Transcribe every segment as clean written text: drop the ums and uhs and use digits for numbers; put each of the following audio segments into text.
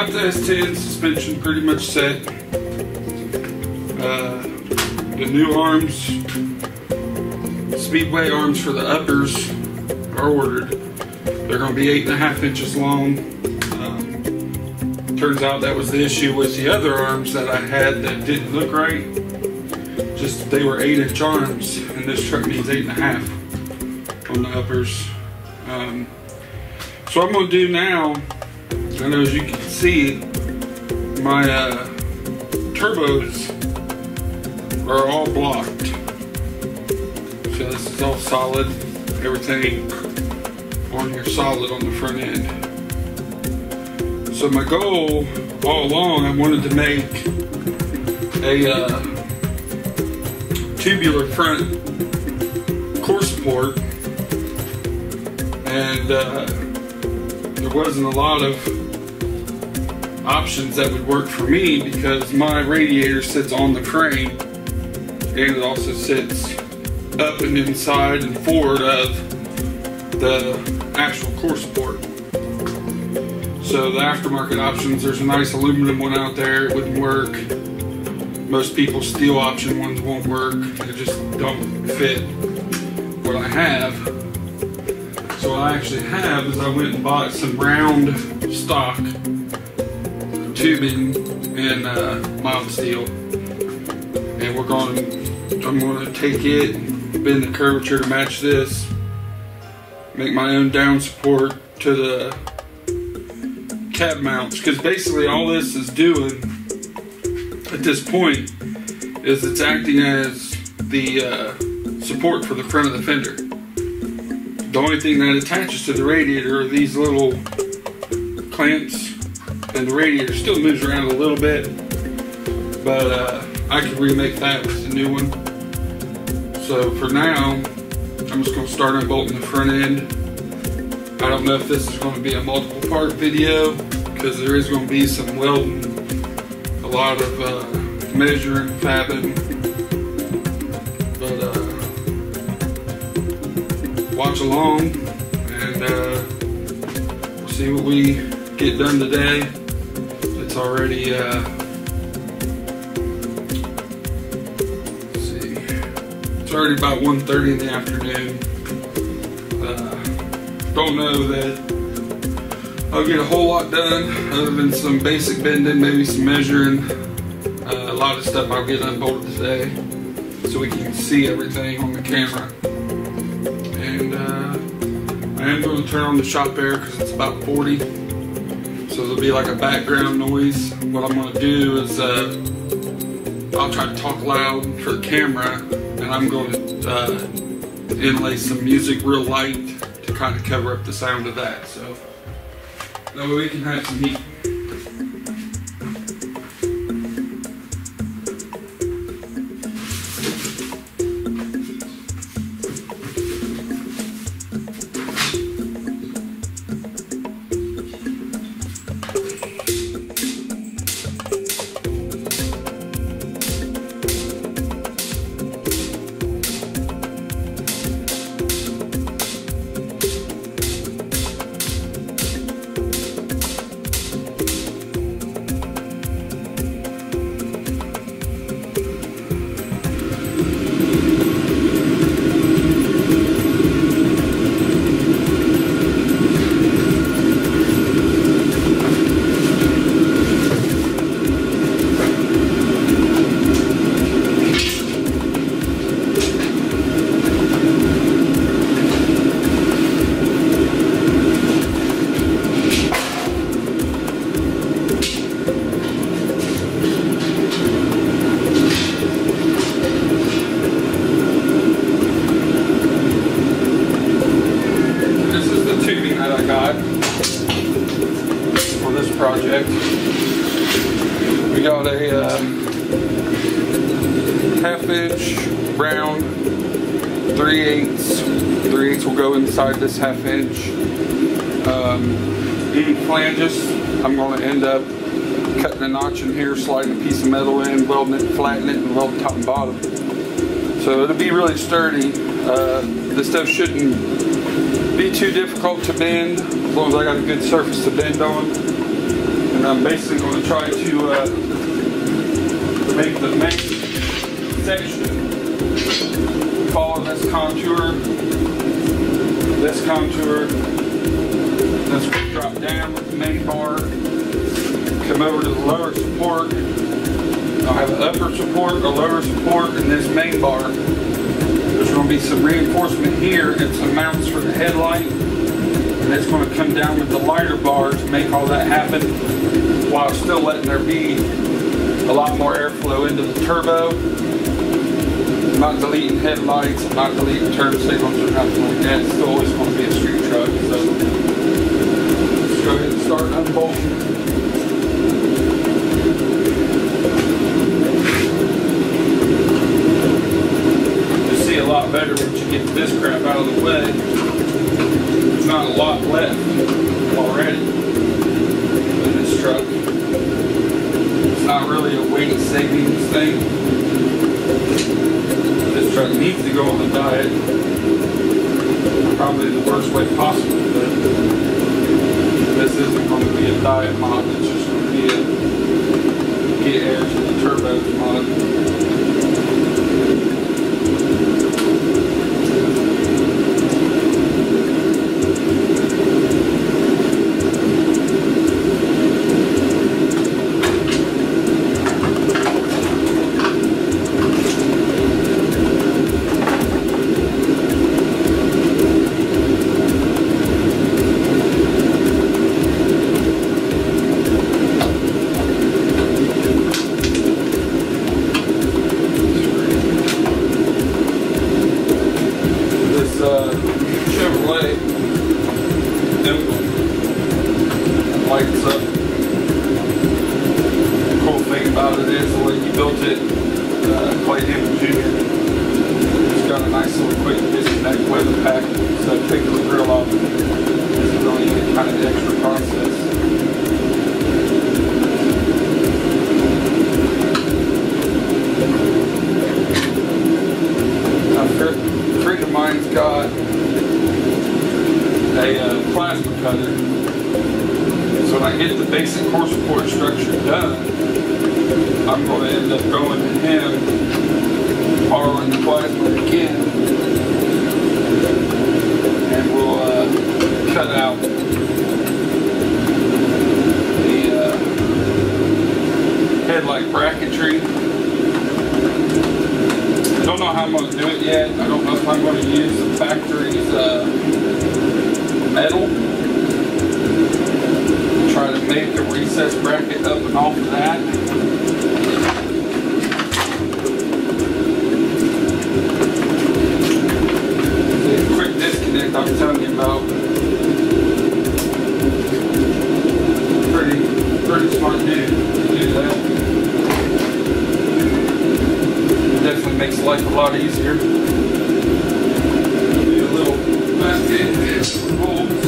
got the S10 suspension pretty much set. The new arms, Speedway arms for the uppers are ordered. They're going to be 8.5 inches long. Turns out that was the issue with the other arms that I had that didn't look right. Just they were 8-inch arms, and this truck needs 8.5 on the uppers. So what I'm going to do now, and as you can see, my turbos are all blocked. So this is all solid. Everything on here solid on the front end. So my goal all along, I wanted to make a tubular front core support, and there wasn't a lot of options that would work for me because my radiator sits on the frame and it also sits up and inside and forward of the actual core support. So the aftermarket options, there's a nice aluminum one out there, it wouldn't work. Most people's steel option ones won't work, they just don't fit what I have. So what I actually have is I went and bought some round stock tubing in mild steel, and I'm going to take it, bend the curvature to match this, make my own down support to the cab mounts, because basically all this is doing at this point is it's acting as the support for the front of the fender. The only thing that attaches to the radiator are these little clamps, and the radiator still moves around a little bit, but I can remake that with the new one. So for now, I'm just going to start unbolting the front end. I don't know if this is going to be a multiple part video, because there is going to be some welding, a lot of measuring, fabbing, but watch along, and we'll see what we get done today. It's already, let's see, it's already about 1:30 in the afternoon. Don't know that I'll get a whole lot done other than some basic bending, maybe some measuring. A lot of stuff I'll get unbolted today so we can see everything on the camera. And I am going to turn on the shop air because it's about 40, so there'll be like a background noise. What I'm going to do is I'll try to talk loud for the camera, and I'm going to inlay some music real light to kind of cover up the sound of that, so that way we can have some heat. Project. We got a 1/2 inch round 3/8. 3/8 will go inside this 1/2 inch. The flanges, I'm going to end up cutting a notch in here, sliding a piece of metal in, welding it, flatten it, and weld top and bottom. So it'll be really sturdy. This stuff shouldn't be too difficult to bend as long as I got a good surface to bend on. And And I'm basically going to try to make the main section follow this contour, this contour. This will drop down with the main bar, come over to the lower support. I'll have an upper support, a lower support, and this main bar. There's going to be some reinforcement here and some mounts for the headlight. And it's going to come down with the lighter bars to make all that happen, while still letting there be a lot more airflow into the turbo. I'm not deleting headlights, I'm not deleting turn signals or nothing like that. It's still always going to be a street truck. So let's go ahead and start unbolting. You'll see a lot better once you get this crap out of the way. There's not a lot left already in this truck. It's not really a weight savings thing. This truck needs to go on the diet. Probably the worst way possible, but this isn't going to be a diet mod. It's just going to be a get air to the turbos mod. Chevrolet emblem lights up. The cool thing about it is the way you built it, Clay Hammond Jr. It's got a nice little quick disconnect weather pack, so taking the grill off isn't really any kind of extra process. Now, a friend of mine's got a plasma cutter. So when I get the basic core support structure done, I'm going to end up going to him, borrowing the plasma again, and we'll cut out the headlight bracketry. I don't know how I'm going to do it yet. I don't know if I'm going to use the factory's metal. Try to make a recess bracket up and off of that. The quick disconnect I'm telling you about. Pretty smart dude to do that. Definitely makes life a lot easier. Do a little basket bolts.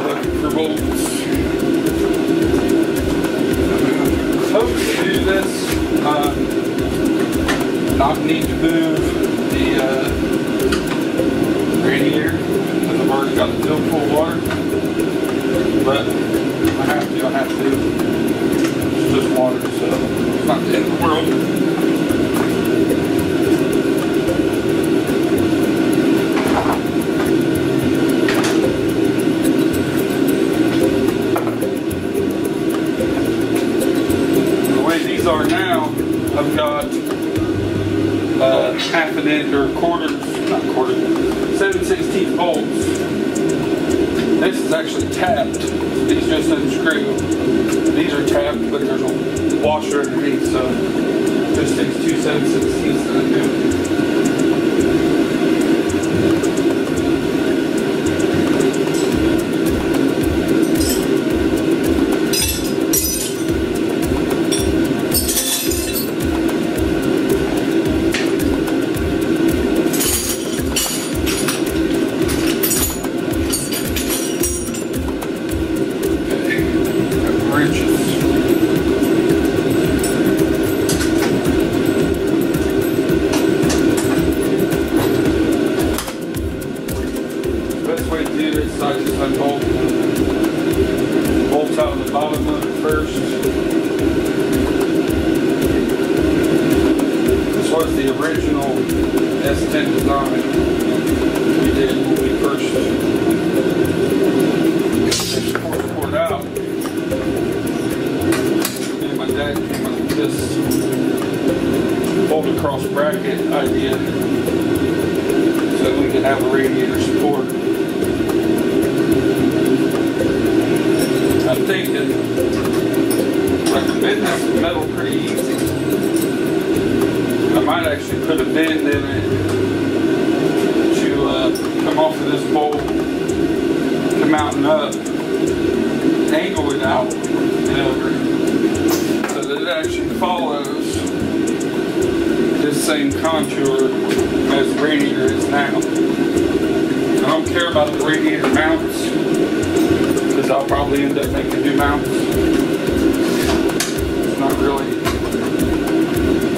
Looking for bolts. Hope to do this. Not need to move the radiator because I've already got the fill full of water, but I have to. It's just water, so it's not the end of the world. The way these are now, I've got half an inch or quarter, 7/16 bolts. This is actually tapped. These just unscrew. These are tapped, but there's a washer underneath, so it just takes 2 7/16 to undo. I just unbolt bolts out of the bottom of it first. This was the original S10 design we did when we first poured it out. Me and my dad came up with this bolt across bracket idea so that we could have a radiator support. I'm thinking I can bend this metal pretty easy. I might actually put a bend in it to come off of this bolt, come out and up, angle it out and over, so that it actually follows this same contour as the radiator is now. I don't care about the radiator mounts, because I'll probably end up making new mounts. It's not really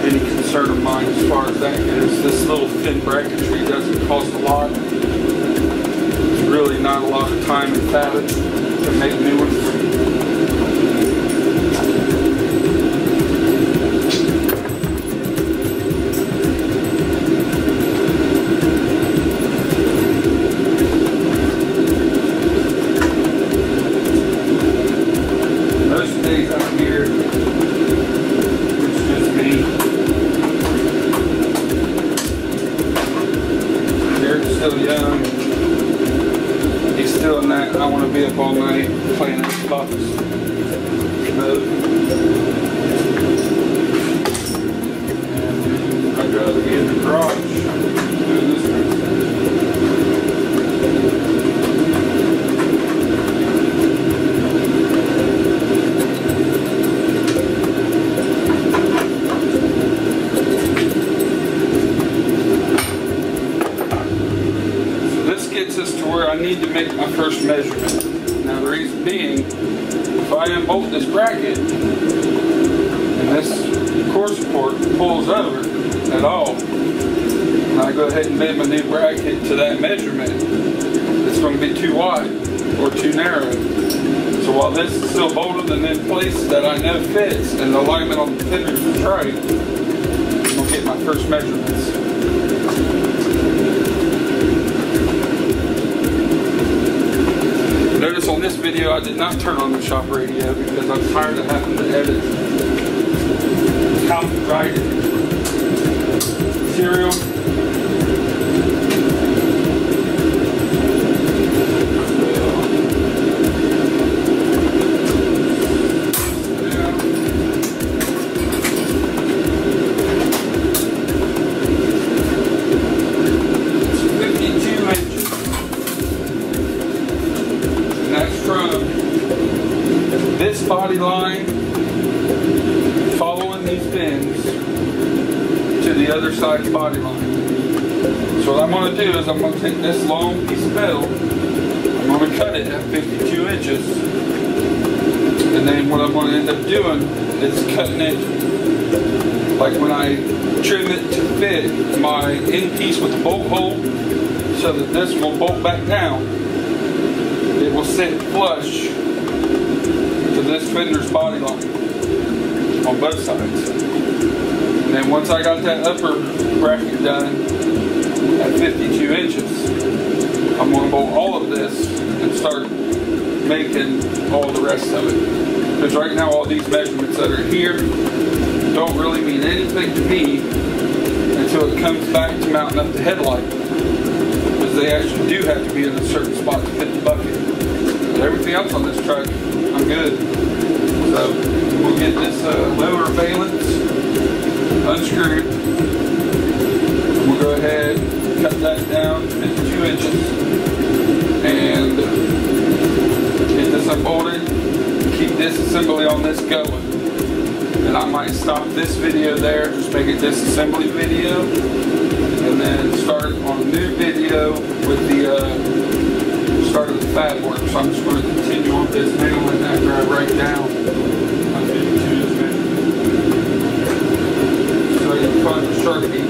any concern of mine as far as that goes. This little thin bracketry doesn't cost a lot. It's really not a lot of time and fabric to make new ones. I want to be up all night playing Xbox mode. I'd rather be in the garage doing this kind of I need to make my first measurement. Now the reason being, if I unbolt this bracket and this core support pulls over at all, and I go ahead and bend my new bracket to that measurement, it's going to be too wide or too narrow. So while this is still bolted and in place that I know fits and the alignment on the fenders is right, I'm going to get my first measurements. Notice on this video I did not turn on the shop radio because I'm tired of having to edit copyrighted material. Body line following these pins to the other side's body line. So what I'm going to do is I'm going to take this long piece of metal, I'm going to cut it at 52 inches, and then what I'm going to end up doing is cutting it like when I trim it to fit my end piece with the bolt hole, so that this will bolt back down. It will sit flush to this fender's body line on both sides. And then once I got that upper bracket done at 52 inches, I'm going to bolt all of this and start making all the rest of it. Because right now all these measurements that are here don't really mean anything to me until it comes back to mounting up the headlight. Because they actually do have to be in a certain spot to fit the bucket. But everything else on this truck, I'm good. So we'll get this lower valence unscrewed. We'll go ahead, cut that down to 52 inches, and get this unbolted. Keep this assembly on this going. And I might stop this video there, just make a disassembly video, and then start on a new video with the start of the fab work. So I'm just going to continue on this nailing after I write down my 52 inch measurement. So I can find the Sharpie.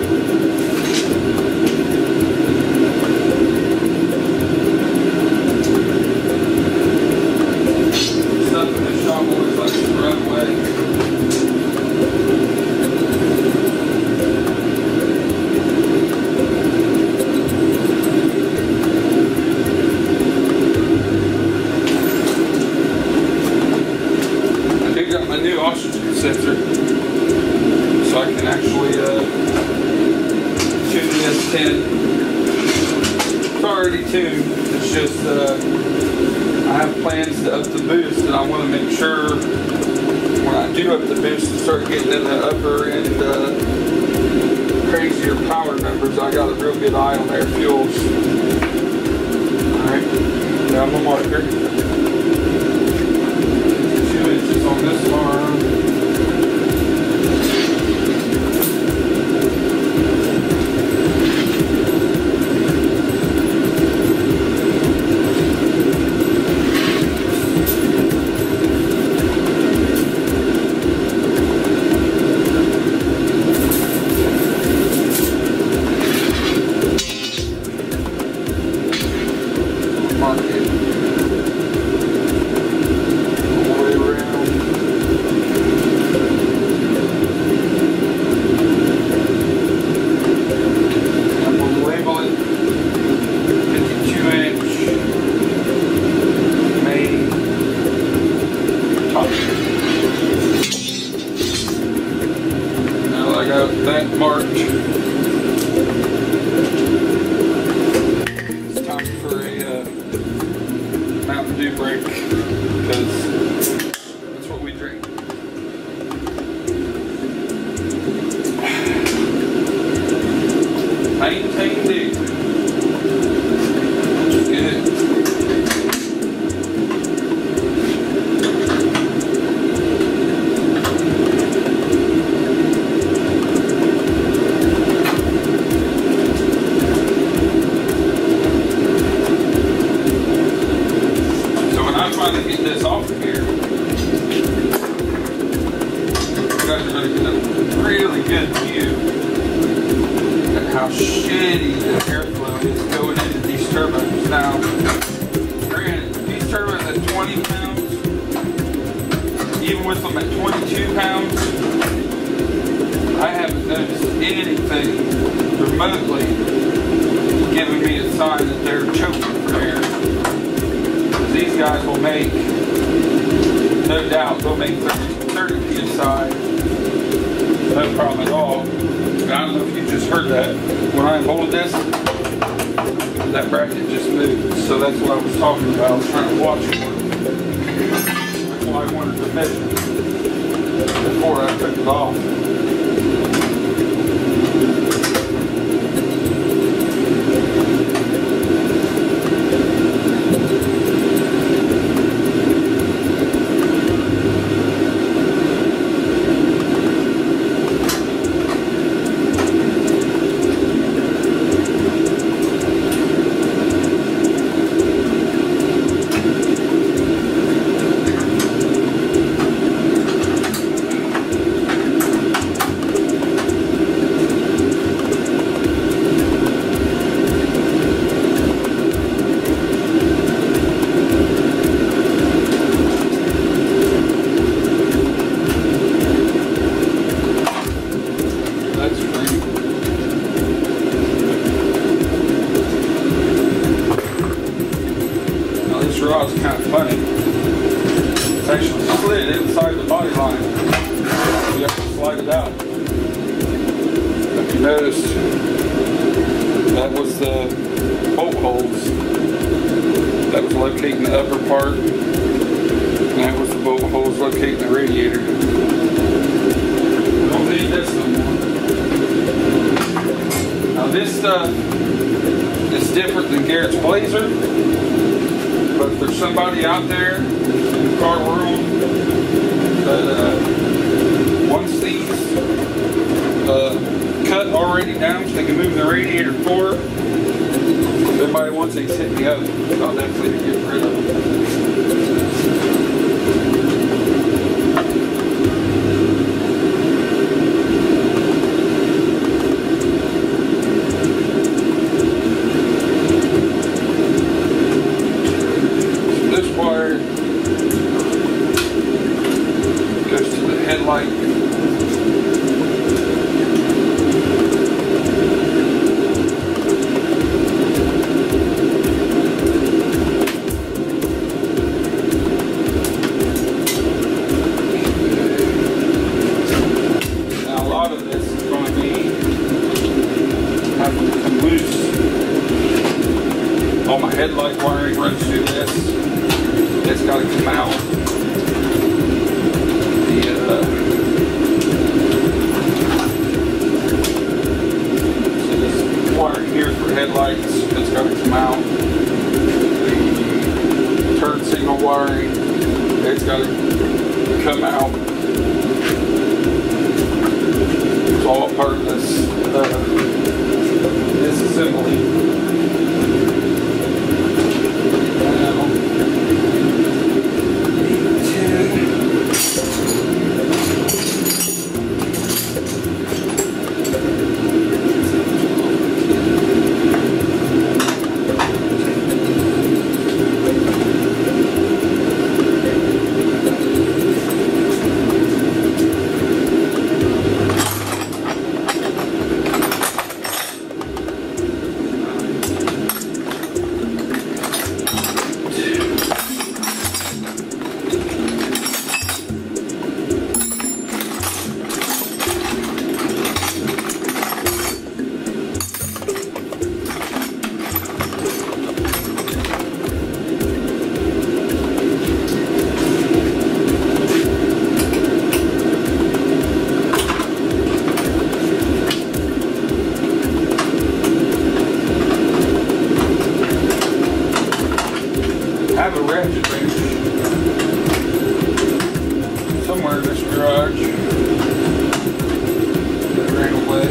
10. It's already tuned. It's just I have plans to up the boost, and I want to make sure when I do up the boost and start getting in the upper end crazier power numbers, I got a real good eye on air fuels. Alright, down my marker. 2 inches on this arm. That marked. It's time for a Mountain Dew break because that's what we drink. Maintain Dew. Get it. Get this off of here. You guys are going to get a really good view at how shitty the airflow is going into these turbos. Now, granted, these turbos at 20 pounds, even with them at 22 pounds, I haven't noticed anything remotely giving me a sign that they're choking for air. These guys will make, no doubt, they'll make 30 PSI, no problem at all. I don't know if you just heard that. When I hold this, that bracket just moved. So that's what I was talking about. I was trying to watch it. That's why I wanted to measure before I took it off. Rod's kind of funny. It's actually slid inside the body line. You have to slide it out. If you noticed, that was the bolt holes that was locating the upper part, and that was the bolt holes locating the radiator. We don't need this no more. Now this stuff is different than Garrett's Blazer. But if there's somebody out there in the car world that wants these cut already down so they can move the radiator forward, if everybody wants these, hit me up. I'll definitely get rid of them. Goes to the headlight. Now a lot of this is going to be having to come loose. All my headlight wiring runs through this. It's got to come out. So this wiring here for headlights, it's got to come out. The turn signal wiring, it's got to come out. It's all part of this assembly. I have a ratchet wrench somewhere in this garage that ran away.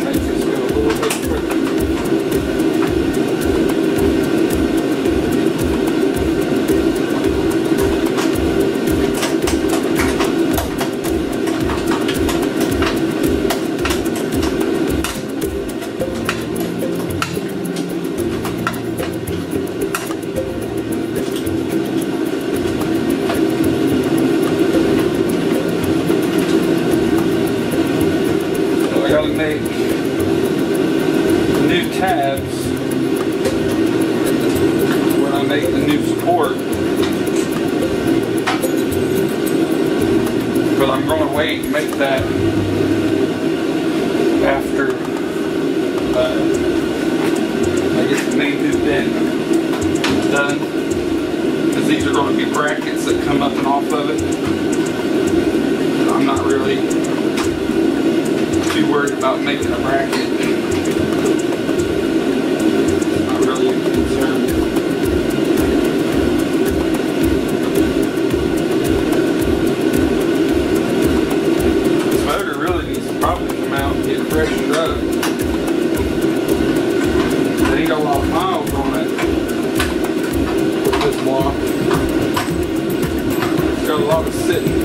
Make this go a little bit quicker. Make new tabs when I make the new support, but I'm going to wait and make that after I get the main new bend done, because these are going to be brackets that come up and off of it. I'm not really too worried about making a bracket. Not really concerned. This motor really needs to probably come out and get freshened up. There ain't a lot of miles on it with this block. It's got a lot of sitting.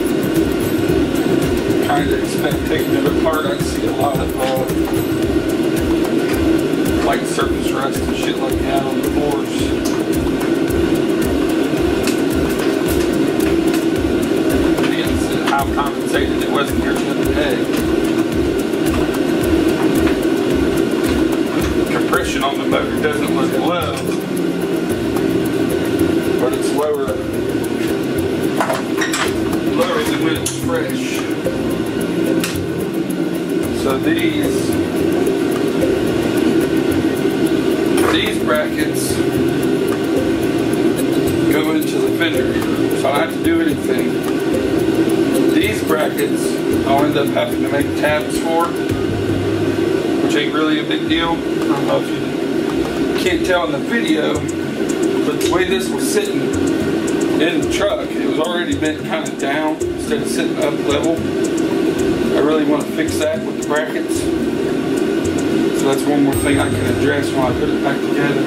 Trying to expect taking it apart, I see a lot of like surface rust and shit like that on the floors. Again, how compensated it wasn't here the other day. The compression on the motor doesn't look low, but it's lower than when it's fresh. So these brackets go into the fender, so I don't have to do anything. These brackets I'll end up having to make tabs for, which ain't really a big deal. I don't know if you can't tell in the video, but the way this was sitting in the truck, it was already bent kind of down instead of sitting up level. I really want to fix that with the brackets. So that's one more thing I can address when I put it back together.